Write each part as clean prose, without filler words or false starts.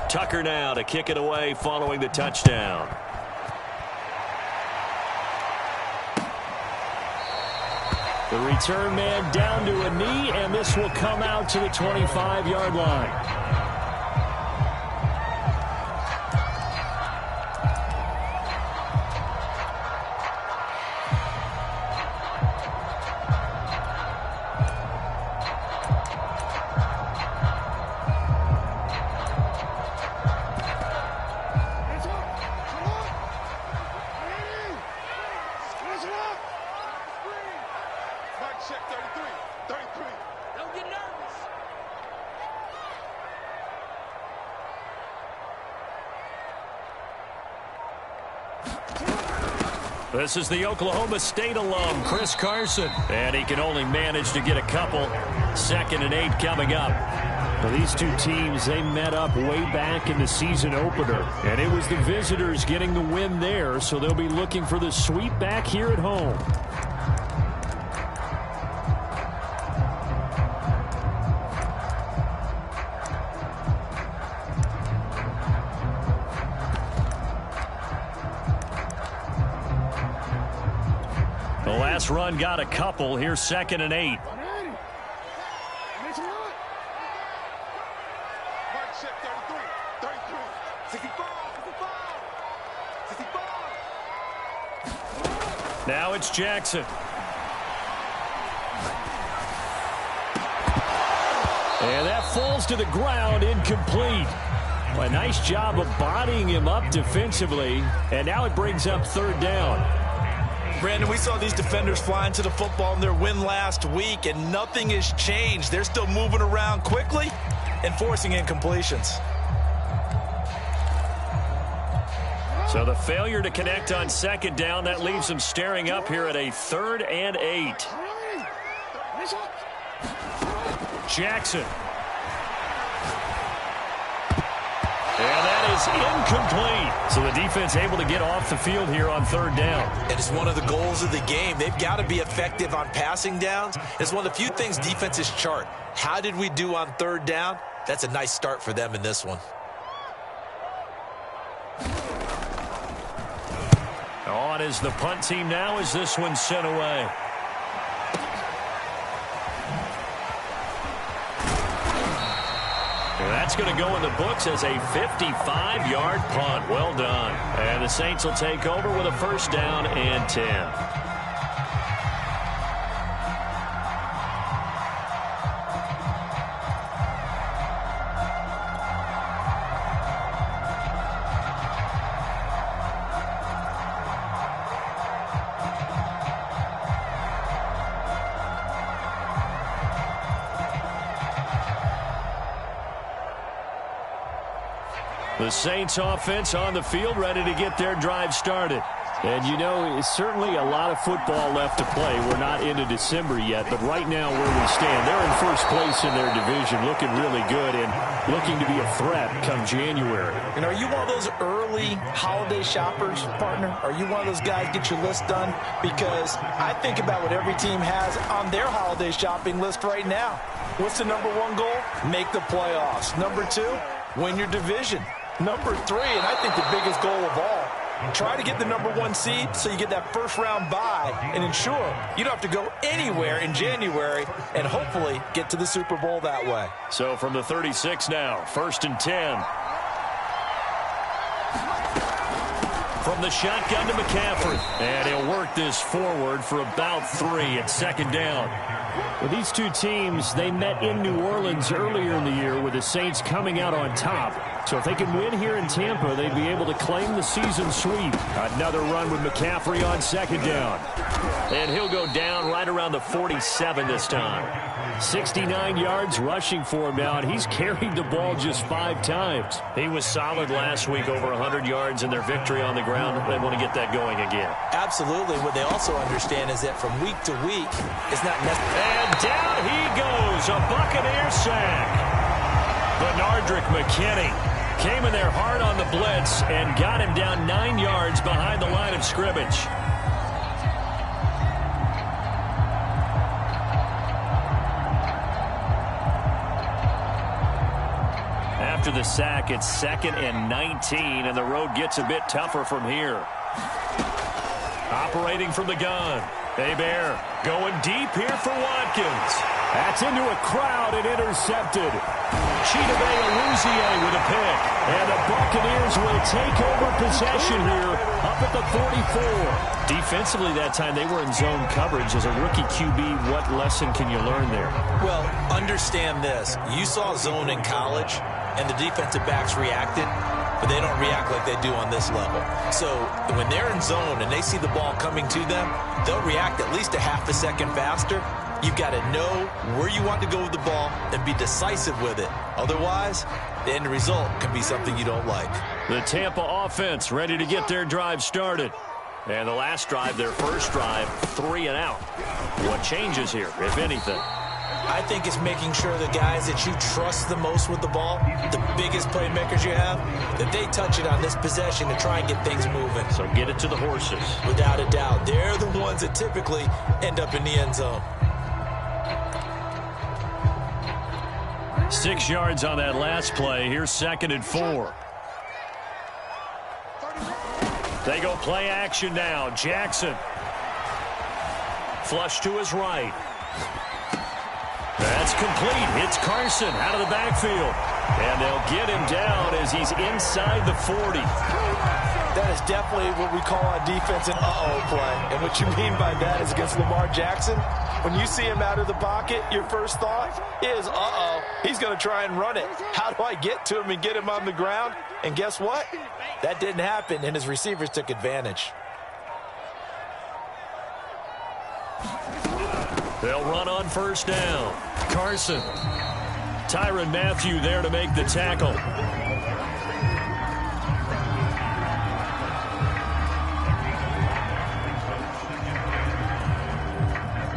Tucker now to kick it away following the touchdown. The return man down to a knee, and this will come out to the 25-yard line. This is the Oklahoma State alum, Chris Carson. And he can only manage to get a couple. 2nd and 8 coming up. Well, these two teams, they met up way back in the season opener. And it was the visitors getting the win there, so they'll be looking for the sweep back here at home. The last run got a couple. Here's 2nd and 8. Now it's Jackson. And that falls to the ground, incomplete. A nice job of bodying him up defensively. And now it brings up 3rd down. Brandon, we saw these defenders flying to the football in their win last week, and nothing has changed. They're still moving around quickly and forcing incompletions. So the failure to connect on 2nd down, that leaves them staring up here at a 3rd and 8. Jackson. And that is incomplete. So the defense able to get off the field here on 3rd down. And it's one of the goals of the game. They've got to be effective on passing downs. It's one of the few things defenses chart. How did we do on 3rd down? That's a nice start for them in this one. On is the punt team now as this one's sent away. That's going to go in the books as a 55-yard punt. Well done. And the Saints will take over with a 1st down and 10. The Saints offense on the field, ready to get their drive started. And, you know, it's certainly a lot of football left to play. We're not into December yet, but right now where we stand, they're in 1st place in their division, looking really good and looking to be a threat come January. And are you one of those early holiday shoppers, partner? Are you one of those guys get your list done? Because I think about what every team has on their holiday shopping list right now. What's the #1 goal? Make the playoffs. #2, win your division. #3, and I think the biggest goal of all, try to get the #1 seed so you get that 1st-round bye and ensure you don't have to go anywhere in January and hopefully get to the Super Bowl that way. So from the 36 now, 1st and 10. From the shotgun to McCaffrey. And he'll work this forward for about 3 at 2nd down. Well, these two teams, they met in New Orleans earlier in the year with the Saints coming out on top. So if they can win here in Tampa, they'd be able to claim the season sweep. Another run with McCaffrey on 2nd down. And he'll go down right around the 47 this time. 69 yards rushing for him now, and he's carried the ball just 5 times. He was solid last week, over 100 yards in their victory on the ground. They want to get that going again. Absolutely. What they also understand is that from week to week, it's not necessary. And down he goes, a Buccaneer sack. Benardrick McKinney Came in there hard on the blitz and got him down 9 yards behind the line of scrimmage. After the sack, it's 2nd and 19, and the road gets a bit tougher from here. Operating from the gun. Hebert going deep here for Watkins. That's into a crowd and intercepted. Chidobe Awuzie with a pick. And the Buccaneers will take over possession here up at the 44. Defensively that time, they were in zone coverage. As a rookie QB, what lesson can you learn there? Well, understand this. You saw zone in college, and the defensive backs reacted, but they don't react like they do on this level. So when they're in zone and they see the ball coming to them, they'll react at least a half a second faster. You've got to know where you want to go with the ball and be decisive with it. Otherwise, the end result can be something you don't like. The Tampa offense ready to get their drive started. And the last drive, their first drive, 3 and out. What changes here, if anything? I think it's making sure the guys that you trust the most with the ball, the biggest playmakers you have, that they touch it on this possession to try and get things moving. So get it to the horses. Without a doubt. They're the ones that typically end up in the end zone. 6 yards on that last play. Here's 2nd and 4. They go play action now. Jackson. Flush to his right. That's complete. It's Carson out of the backfield. And they'll get him down as he's inside the 40. That is definitely what we call on defense an uh-oh play. And what you mean by that is against Lamar Jackson, when you see him out of the pocket, your first thought is, uh-oh, he's going to try and run it. How do I get to him and get him on the ground? And guess what? That didn't happen, and his receivers took advantage. They'll run on first down. Carson. Tyrann Mathieu there to make the tackle.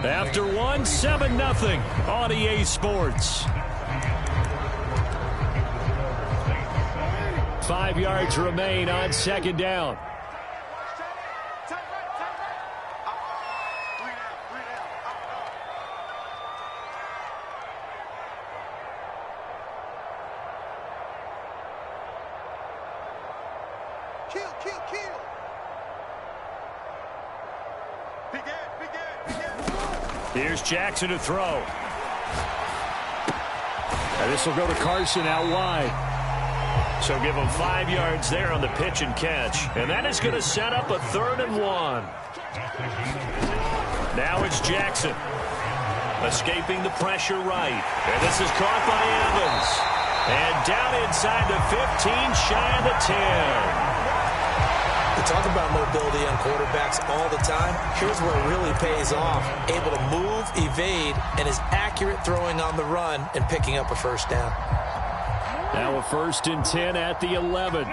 After 1, 7-0 on EA Sports. 5 yards remain on 2nd down. Here's Jackson to throw. And this will go to Carson out wide. So give him 5 yards there on the pitch and catch. And that is going to set up a 3rd and 1. Now it's Jackson. Escaping the pressure right. And this is caught by Evans. And down inside the 15, shy of the 10. We talk about mobility on quarterbacks all the time. Here's where it really pays off. Able to move, evade, and is accurate throwing on the run and picking up a first down. Now a 1st and 10 at the 11.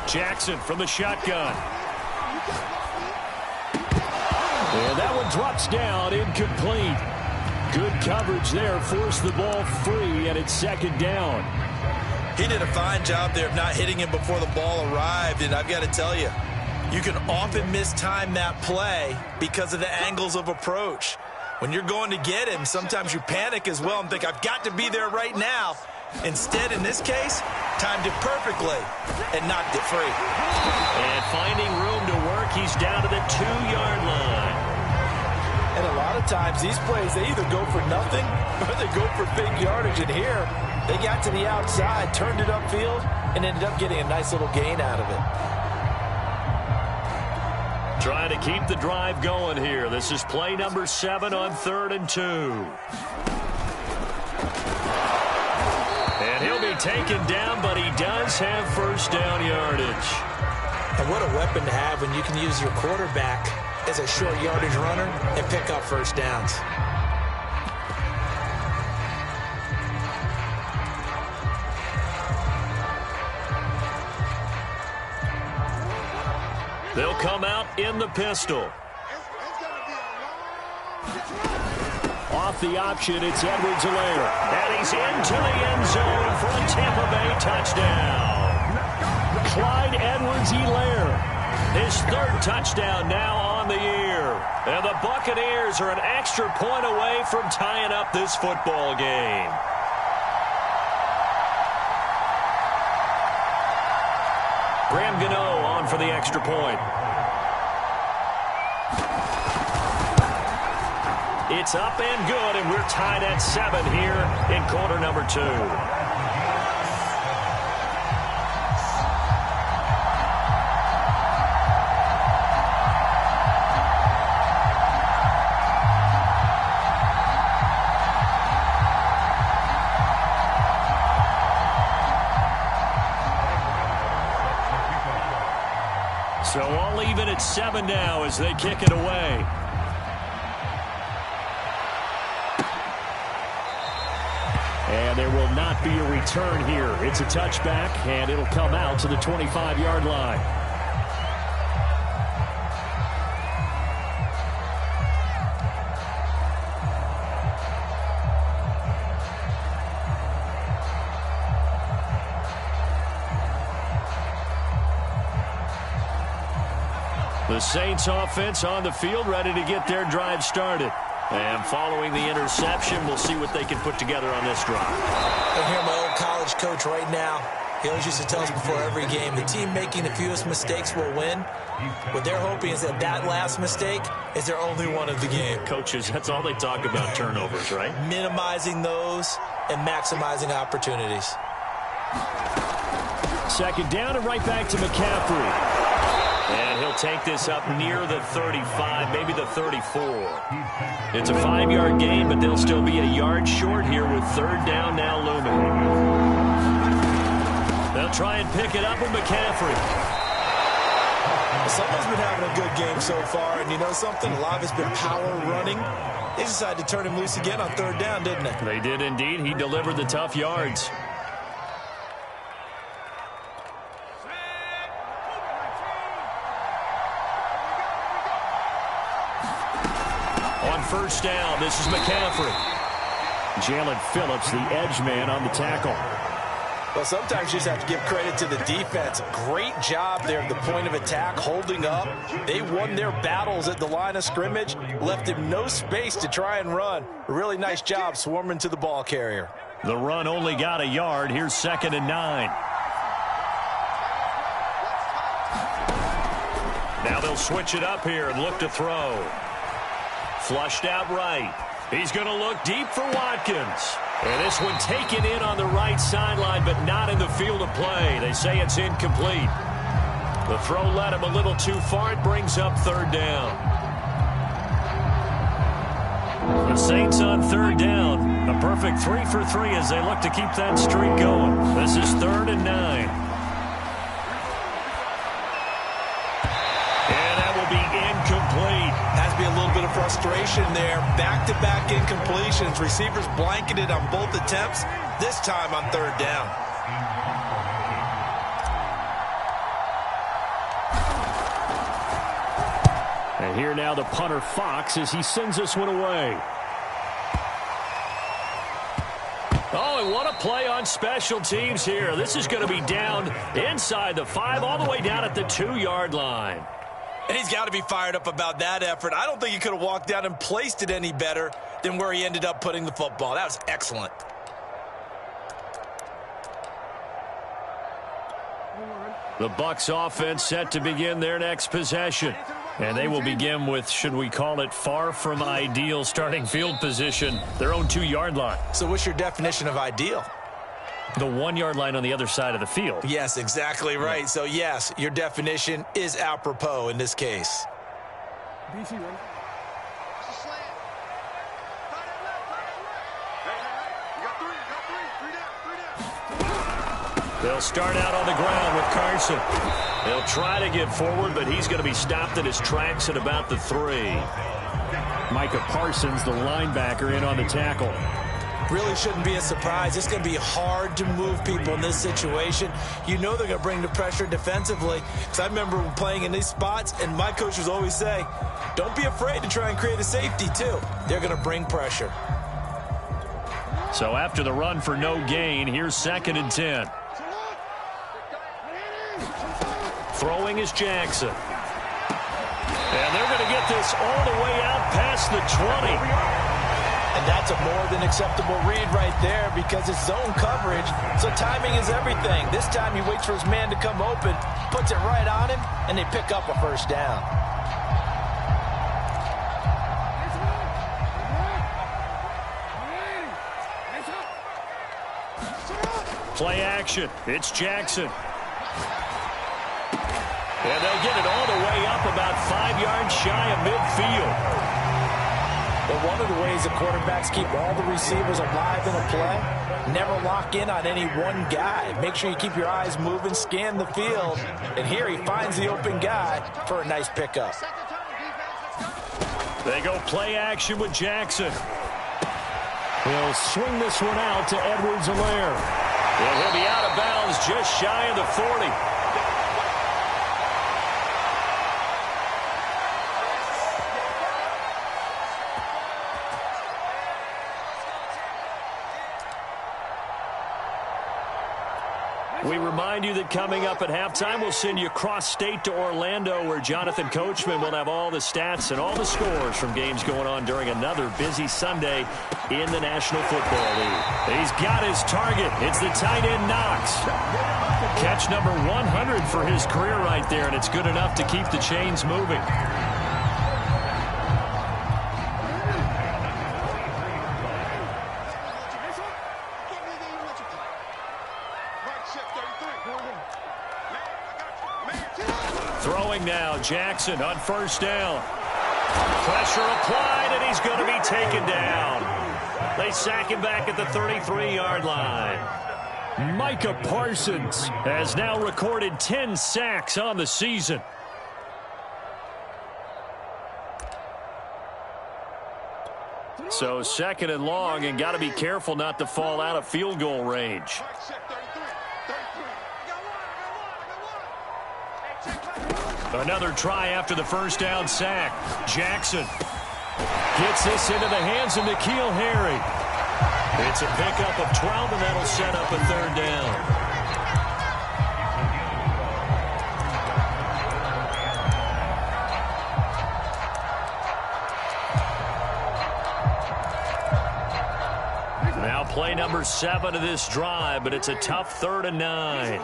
Jackson from the shotgun. And that one drops down, incomplete. Good coverage there, forced the ball free, and it's 2nd down. He did a fine job there of not hitting him before the ball arrived, and I've got to tell you, you can often mistime that play because of the angles of approach. When you're going to get him, sometimes you panic as well and think, I've got to be there right now. Instead, in this case, timed it perfectly and knocked it free. And finding room to work, he's down to the 2-yard line. And a lot of times, these plays, they either go for nothing or they go for big yardage. And here, they got to the outside, turned it upfield, and ended up getting a nice little gain out of it. Trying to keep the drive going here. This is play number 7 on 3rd and 2. And he'll be taken down, but he does have first down yardage. And what a weapon to have when you can use your quarterback as a short yardage runner and pick up first downs. They'll come out in the pistol. Off the option, it's Edwards-Helaire. And he's into the end zone for a Tampa Bay touchdown. Clyde Edwards-Helaire, his third touchdown now on the year. And the Buccaneers are an extra point away from tying up this football game. Graham Gano on for the extra point. It's up and good, and we're tied at 7 here in quarter number 2. So all even at 7 now as they kick it away. And there will not be a return here. It's a touchback, and it'll come out to the 25-yard line. The Saints offense on the field, ready to get their drive started. And following the interception, we'll see what they can put together on this drive. I hear my old college coach right now. He always used to tell us before every game, the team making the fewest mistakes will win. What they're hoping is that that last mistake is their only one of the game. Coaches, that's all they talk about, turnovers, right? Minimizing those and maximizing opportunities. Second down and right back to McCaffrey. And he'll take this up near the 35, maybe the 34. It's a 5-yard gain, but they'll still be a yard short here with third down now looming. They'll try and pick it up with McCaffrey. Someone's been having a good game so far, and you know something? A lot of it's been power running. They decided to turn him loose again on third down, didn't they? They did indeed. He delivered the tough yards. On first down, this is McCaffrey. Jalen Phillips, the edge man on the tackle. Well, sometimes you just have to give credit to the defense. Great job there at the point of attack, holding up. They won their battles at the line of scrimmage, left him no space to try and run. A really nice job swarming to the ball carrier. The run only got a yard. Here's 2nd and 9. Now they'll switch it up here and look to throw. Flushed out right. He's going to look deep for Watkins. And this one taken in on the right sideline, but not in the field of play. They say it's incomplete. The throw led him a little too far. It brings up third down. The Saints on third down. A perfect 3 for 3 as they look to keep that streak going. This is 3rd and 9. And that will be incomplete. Has to be a little bit of frustration there. Back-to-back incompletions. Receivers blanketed on both attempts, this time on third down. And here now the punter Fox as he sends this one away. Oh, and what a play on special teams here. This is going to be down inside the 5, all the way down at the 2-yard line. And he's got to be fired up about that effort. I don't think he could have walked down and placed it any better than where he ended up putting the football. That was excellent. The Bucs offense set to begin their next possession. And they will begin with, should we call it, far from ideal starting field position, their own 2-yard line. So what's your definition of ideal? The 1-yard line on the other side of the field. Yes, exactly right. So, yes, your definition is apropos in this case. They'll start out on the ground with Carson. They'll try to get forward, but he's going to be stopped in his tracks at about the 3. Micah Parsons, the linebacker, in on the tackle. really shouldn't be a surprise. It's going to be hard to move people in this situation. You know they're going to bring the pressure defensively. Because I remember playing in these spots, and my coach was always saying, don't be afraid to try and create a safety, too. They're going to bring pressure. So after the run for no gain, here's 2nd and 10. Throwing is Jackson. And they're going to get this all the way out past the 20. And that's a more than acceptable read right there because it's zone coverage, so timing is everything. This time he waits for his man to come open, puts it right on him, and they pick up a first down. Play action. It's Jackson. And they'll get it all the way up about 5 yards shy of midfield. But one of the ways the quarterbacks keep all the receivers alive in a play, never lock in on any one guy. Make sure you keep your eyes moving, scan the field. And here he finds the open guy for a nice pickup. They go play action with Jackson. He'll swing this one out to Edwards-Helaire. He'll be out of bounds just shy of the 40. We remind you that coming up at halftime, we'll send you cross-state to Orlando, where Jonathan Coachman will have all the stats and all the scores from games going on during another busy Sunday in the National Football League. He's got his target. It's the tight end Knox. Catch number 100 for his career right there, and it's good enough to keep the chains moving. Throwing now, Jackson on first down. Pressure applied, and he's going to be taken down. They sack him back at the 33-yard line. Micah Parsons has now recorded 10 sacks on the season. So 2nd and long, and got to be careful not to fall out of field goal range. Another try after the first down sack. Jackson gets this into the hands of N'Keal Harry. It's a pickup of 12, and that'll set up a 3rd down. Now play number 7 of this drive, but it's a tough 3rd and 9.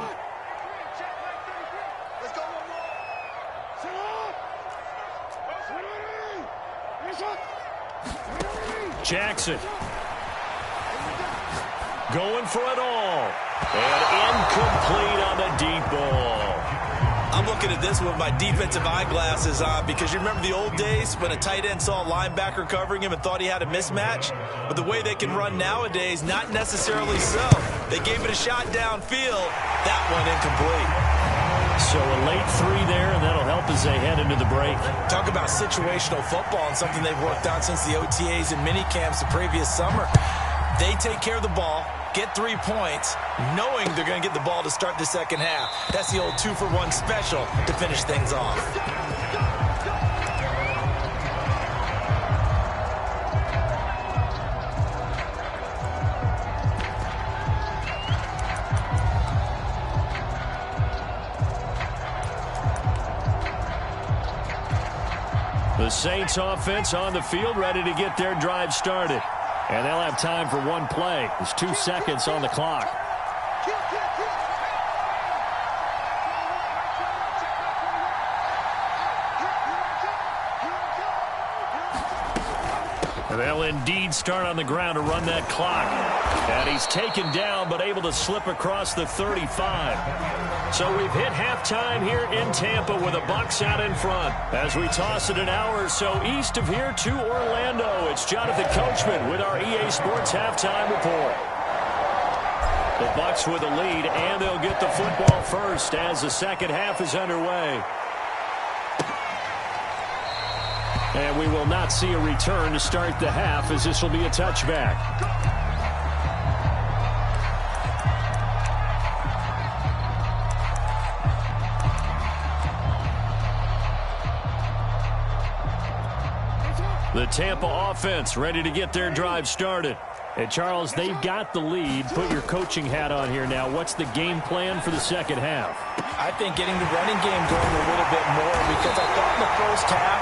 Jackson going for it all, and incomplete on the deep ball. I'm looking at this with my defensive eyeglasses on because you remember the old days when a tight end saw a linebacker covering him and thought he had a mismatch? But the way they can run nowadays, not necessarily so. They gave it a shot downfield. That one incomplete. So a late 3 there, and that'll help as they head into the break. Talk about situational football and something they've worked on since the OTAs and mini camps the previous summer. They take care of the ball, get 3 points, knowing they're going to get the ball to start the second half. That's the old 2-for-1 special to finish things off. The Saints offense on the field, ready to get their drive started. And they'll have time for one play. There's 2 seconds on the clock. They'll indeed start on the ground to run that clock. And he's taken down, but able to slip across the 35. So we've hit halftime here in Tampa with the Bucs out in front. As we toss it an hour or so east of here to Orlando, it's Jonathan Coachman with our EA Sports Halftime Report. The Bucs with a lead, and they'll get the football first as the second half is underway. And we will not see a return to start the half, as this will be a touchback. The Tampa offense ready to get their drive started. And Charles, they've got the lead. Put your coaching hat on here now. What's the game plan for the second half? I think getting the running game going a little bit more, because I thought in the first half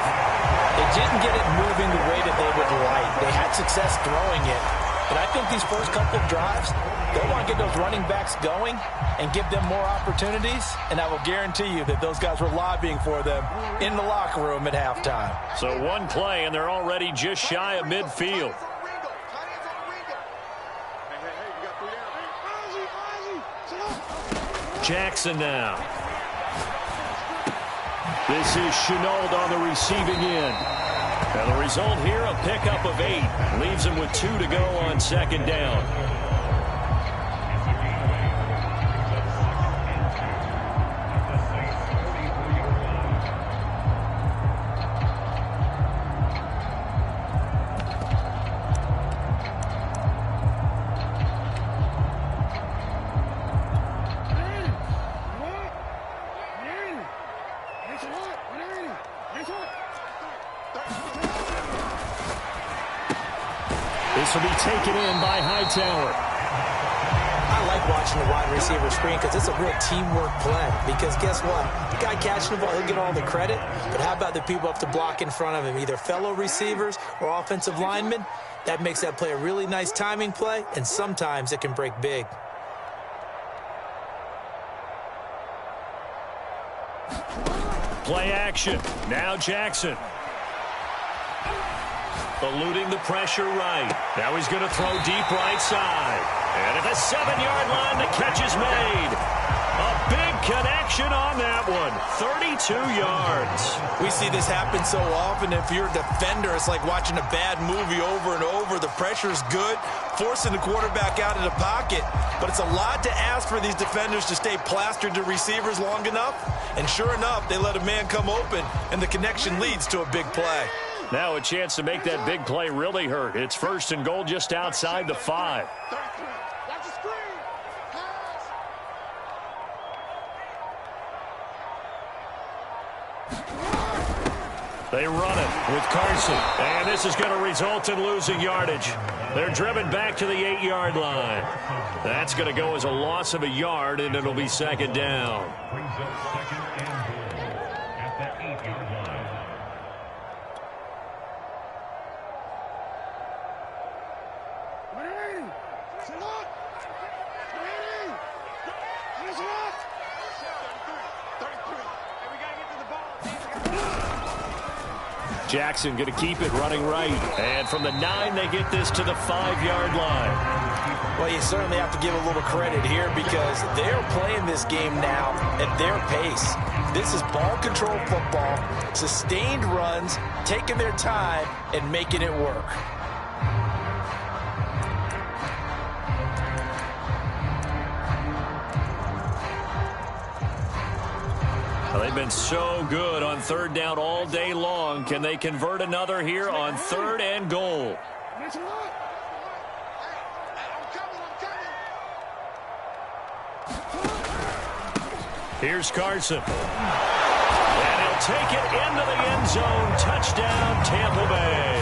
they didn't get it moving the way that they would like. They had success throwing it. But I think these first couple of drives, they want to get those running backs going and give them more opportunities. And I will guarantee you that those guys were lobbying for them in the locker room at halftime. So one play, and they're already just shy of midfield. Jackson now. This is Shenault on the receiving end. And the result here, a pickup of 8. Leaves him with 2 to go on second down. This will be taken in by Hightower. I like watching the wide receiver screen because it's a real teamwork play. Because guess what? The guy catching the ball, he'll get all the credit. But how about the people up to block in front of him, either fellow receivers or offensive linemen? That makes that play a really nice timing play, and sometimes it can break big. Play action. Now Jackson. Eluding the pressure right. Now he's going to throw deep right side. And at the 7-yard line, the catch is made. A big connection on that one. 32 yards. We see this happen so often. If you're a defender, it's like watching a bad movie over and over. The pressure is good, forcing the quarterback out of the pocket. But it's a lot to ask for these defenders to stay plastered to receivers long enough. And sure enough, they let a man come open, and the connection leads to a big play. Now a chance to make that big play really hurt. It's 1st and goal just outside the 5. They run it with Carson. And this is going to result in losing yardage. They're driven back to the 8-yard line. That's going to go as a loss of a yard, and it'll be second down. Jackson going to keep it running right. And from the 9, they get this to the 5-yard line. Well, you certainly have to give a little credit here because they're playing this game now at their pace. This is ball control football, sustained runs, taking their time and making it work. They've been so good on 3rd down all day long. Can they convert another here on 3rd and goal? Here's Carson. And he'll take it into the end zone. Touchdown, Tampa Bay.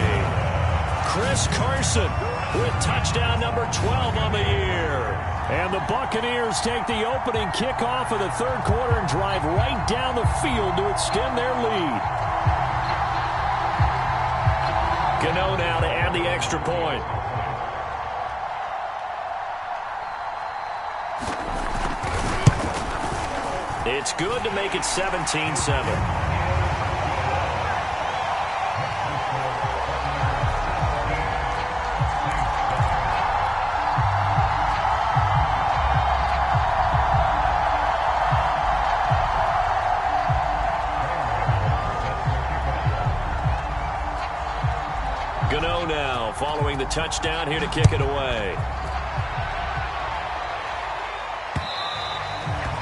Chris Carson with touchdown number 12 on the year. And the Buccaneers take the opening kickoff of the 3rd quarter and drive right down the field to extend their lead. Gano now to add the extra point. It's good to make it 17-7. Gano now following the touchdown here to kick it away.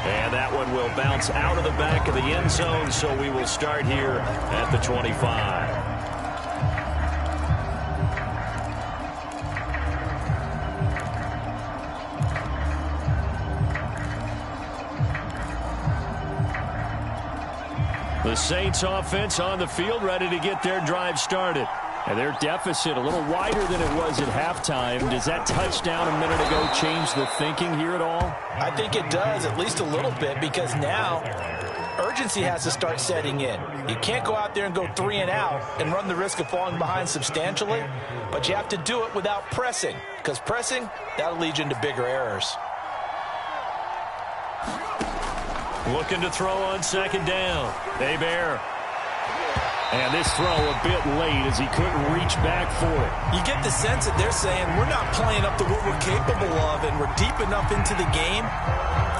And that one will bounce out of the back of the end zone, so we will start here at the 25. The Saints offense on the field ready to get their drive started. And their deficit a little wider than it was at halftime. Does that touchdown a minute ago change the thinking here at all? I think it does, at least a little bit, because now urgency has to start setting in. You can't go out there and go 3 and out and run the risk of falling behind substantially, but you have to do it without pressing, because pressing, that'll lead you into bigger errors. Looking to throw on second down. Hebert. And this throw a bit late as he couldn't reach back for it. You get the sense that they're saying we're not playing up to what we're capable of, and we're deep enough into the game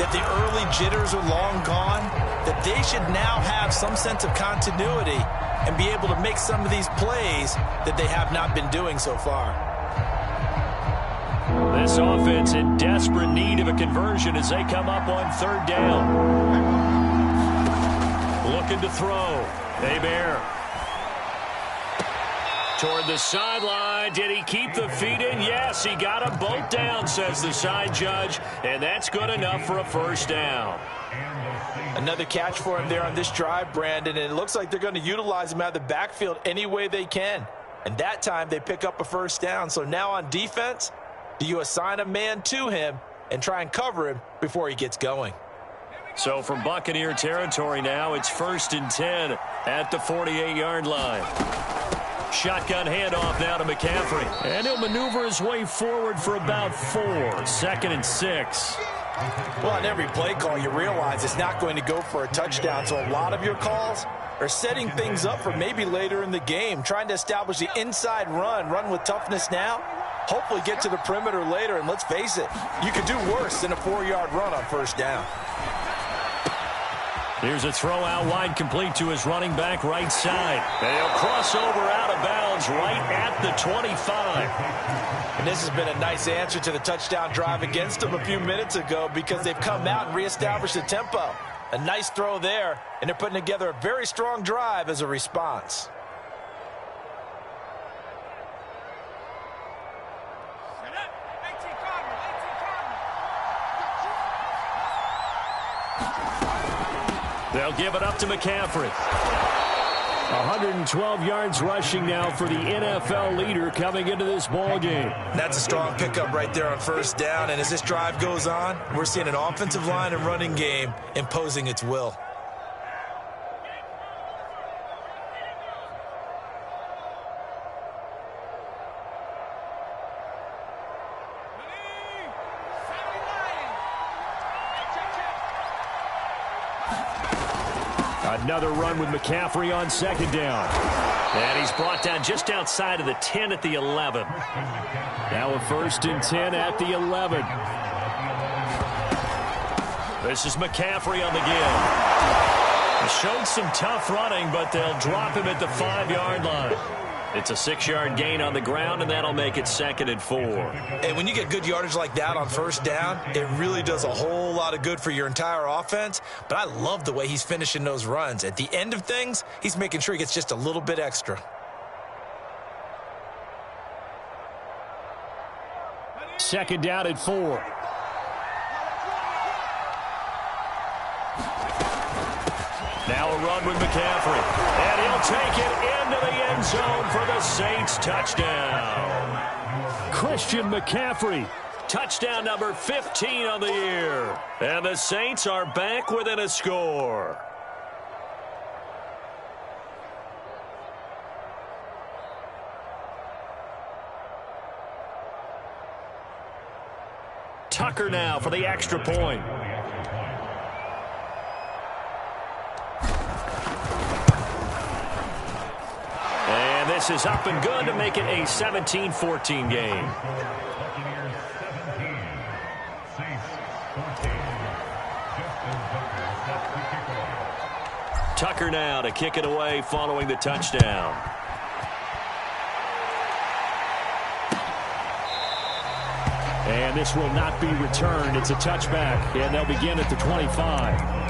that the early jitters are long gone, that they should now have some sense of continuity and be able to make some of these plays that they have not been doing so far. This offense in desperate need of a conversion as they come up on third down. Looking to throw. Hebert. Toward the sideline. Did he keep the feet in? Yes, he got them both down, says the side judge, and that's good enough for a first down. Another catch for him there on this drive, Brandon, and it looks like they're going to utilize him out of the backfield any way they can. And that time they pick up a first down. So now on defense, do you assign a man to him and try and cover him before he gets going? So from Buccaneer territory now, it's 1st and 10 at the 48-yard line. Shotgun handoff now to McCaffrey. And he'll maneuver his way forward for about 4. 2nd and 6. Well, on every play call, you realize it's not going to go for a touchdown. So a lot of your calls are setting things up for maybe later in the game, trying to establish the inside run with toughness now, hopefully get to the perimeter later. And let's face it, you could do worse than a 4-yard run on first down. Here's a throw out wide, complete to his running back right side. And he'll cross over out of bounds right at the 25. And this has been a nice answer to the touchdown drive against them a few minutes ago because they've come out and reestablished the tempo. A nice throw there, and they're putting together a very strong drive as a response. They'll give it up to McCaffrey. 112 yards rushing now for the NFL leader coming into this ball game. That's a strong pickup right there on first down, and as this drive goes on, we're seeing an offensive line and running game imposing its will. Another run with McCaffrey on second down. And he's brought down just outside of the 10 at the 11. Now a 1st and 10 at the 11. This is McCaffrey on the give. He showed some tough running, but they'll drop him at the 5-yard line. It's a 6-yard gain on the ground, and that'll make it 2nd and 4. And when you get good yardage like that on first down, it really does a whole lot of good for your entire offense. But I love the way he's finishing those runs. At the end of things, he's making sure he gets just a little bit extra. Second down at 4. Now a run with McCaffrey. And he'll take it into the end zone for the Saints touchdown. Christian McCaffrey. Touchdown number 15 on the year. And the Saints are back within a score. Tucker now for the extra point. And this is up and good to make it a 17-14 game. Tucker now to kick it away following the touchdown. And this will not be returned. It's a touchback, and they'll begin at the 25.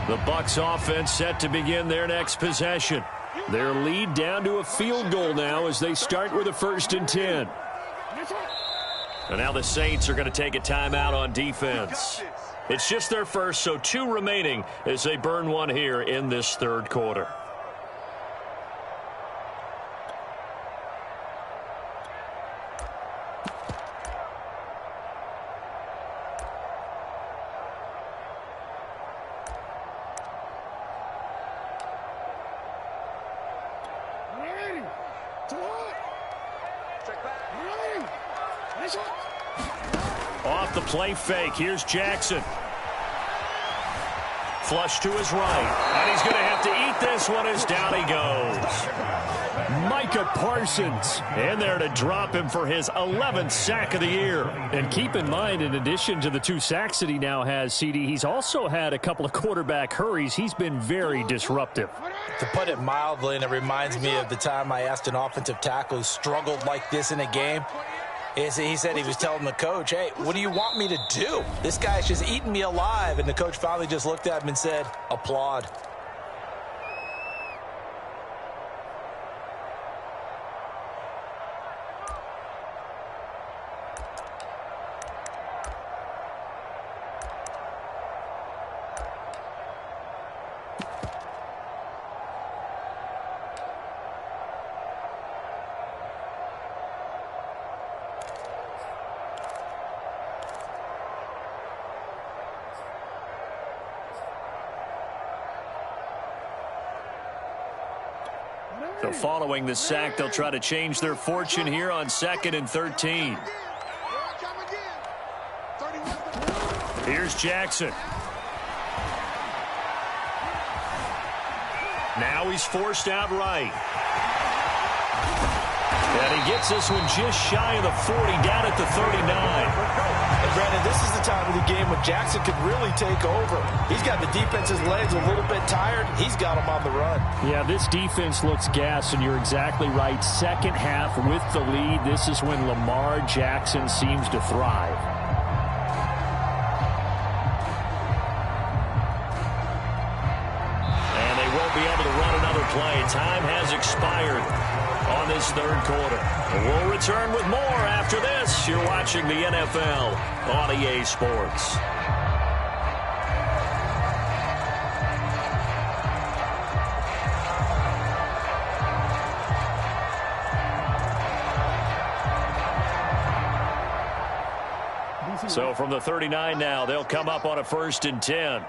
The Bucs offense set to begin their next possession. Their lead down to a field goal now as they start with a 1st and 10. And now the Saints are going to take a timeout on defense. It's just their first, so 2 remaining as they burn one here in this 3rd quarter. Off the play fake. Here's Jackson. Flush to his right. And he's going to have to eat this one as down he goes. Micah Parsons in there to drop him for his 11th sack of the year. And keep in mind, in addition to the 2 sacks that he now has, CD, he's also had a couple of quarterback hurries. He's been very disruptive. To put it mildly, and it reminds me of the time I asked an offensive tackle who struggled like this in a game. He said he was telling the coach, hey, what do you want me to do? This guy's just eating me alive. And the coach finally just looked at him and said, applaud. So following the sack, they'll try to change their fortune here on 2nd and 13. Here's Jackson. Now he's forced out right. And he gets this one just shy of the 40, down at the 39. And Brandon, this is the time of the game when Jackson could really take over. He's got the defense's legs a little bit tired. He's got them on the run. Yeah, this defense looks gassed, and you're exactly right. Second half with the lead, this is when Lamar Jackson seems to thrive. And they won't be able to run another play. Time has expired on this 3rd quarter. We'll return with more after this. You're watching the NFL on EA Sports. So from the 39 now, they'll come up on a 1st and 10.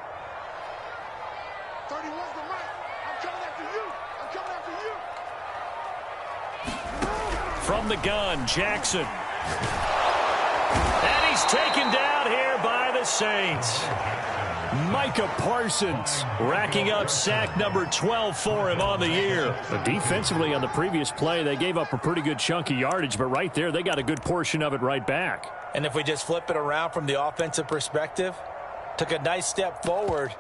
From the gun, Jackson. And he's taken down here by the Saints. Micah Parsons racking up sack number 12 for him on the year. But defensively on the previous play, they gave up a pretty good chunk of yardage, but right there, they got a good portion of it right back. And if we just flip it around from the offensive perspective, took a nice step forward,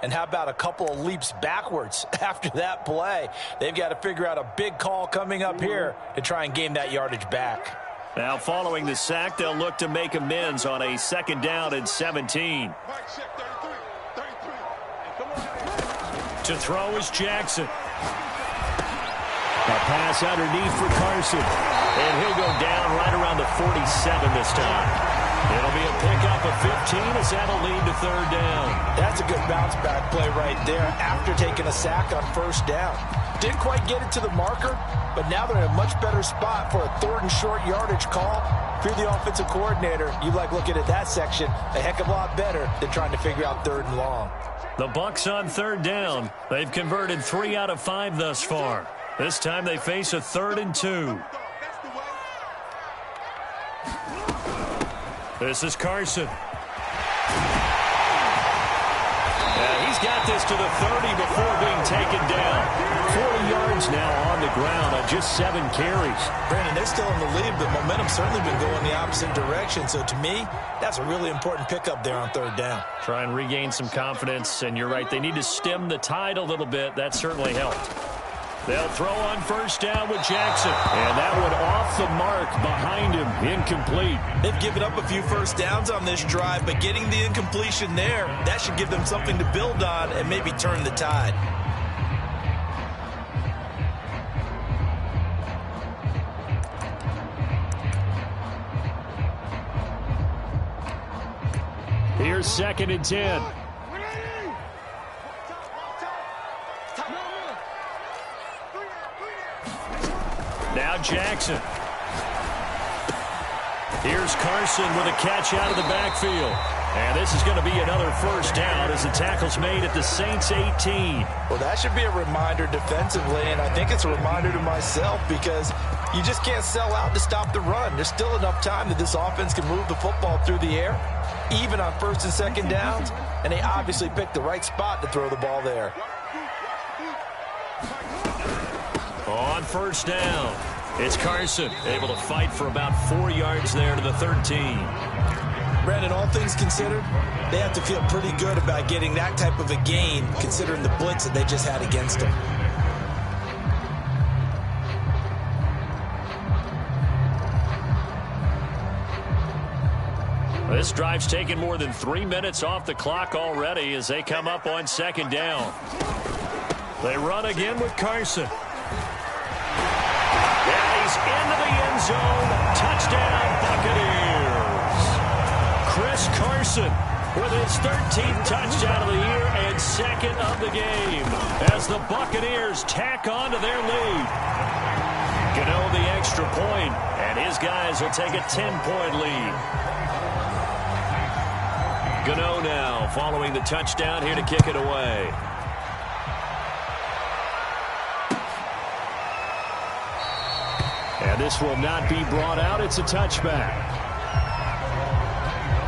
and how about a couple of leaps backwards after that play? They've got to figure out a big call coming up here to try and gain that yardage back. Now following the sack, they'll look to make amends on a 2nd down and 17. To throw is Jackson. A pass underneath for Carson. And he'll go down right around the 47 this time. It'll be a pickup of 15 as that'll lead to 3rd down. That's a good bounce back play right there after taking a sack on 1st down. Didn't quite get it to the marker, but now they're in a much better spot for a 3rd and short yardage call. If you're the offensive coordinator, you like looking at that section a heck of a lot better than trying to figure out 3rd and long. The Bucs on 3rd down. They've converted 3 out of 5 thus far. This time they face a 3rd and 2. This is Carson. He's got this to the 30 before being taken down. 40 yards now on the ground on just 7 carries. Brandon, they're still in the lead, but momentum's certainly been going the opposite direction. So to me, that's a really important pickup there on 3rd down. Try and regain some confidence, and you're right, they need to stem the tide a little bit. That certainly helped. They'll throw on first down with Jackson. And that one off the mark behind him. Incomplete. They've given up a few first downs on this drive, but getting the incompletion there, that should give them something to build on and maybe turn the tide. Here's 2nd and 10. Now Jackson. Here's Carson with a catch out of the backfield. And this is going to be another first down as the tackle's made at the Saints 18. Well, that should be a reminder defensively, and I think it's a reminder to myself because you just can't sell out to stop the run. There's still enough time that this offense can move the football through the air, even on 1st and 2nd downs, and they obviously picked the right spot to throw the ball there. On first down, it's Carson, able to fight for about 4 yards there to the 13. Brandon, all things considered, they have to feel pretty good about getting that type of a gain, considering the blitz that they just had against them. This drive's taken more than 3 minutes off the clock already as they come up on 2nd down. They run again with Carson. And he's into the end zone. Touchdown, Buccaneers. Chris Carson with his 13th touchdown of the year and 2nd of the game as the Buccaneers tack on to their lead. Gano the extra point, and his guys will take a 10-point lead. Gano now following the touchdown here to kick it away. And this will not be brought out. It's a touchback.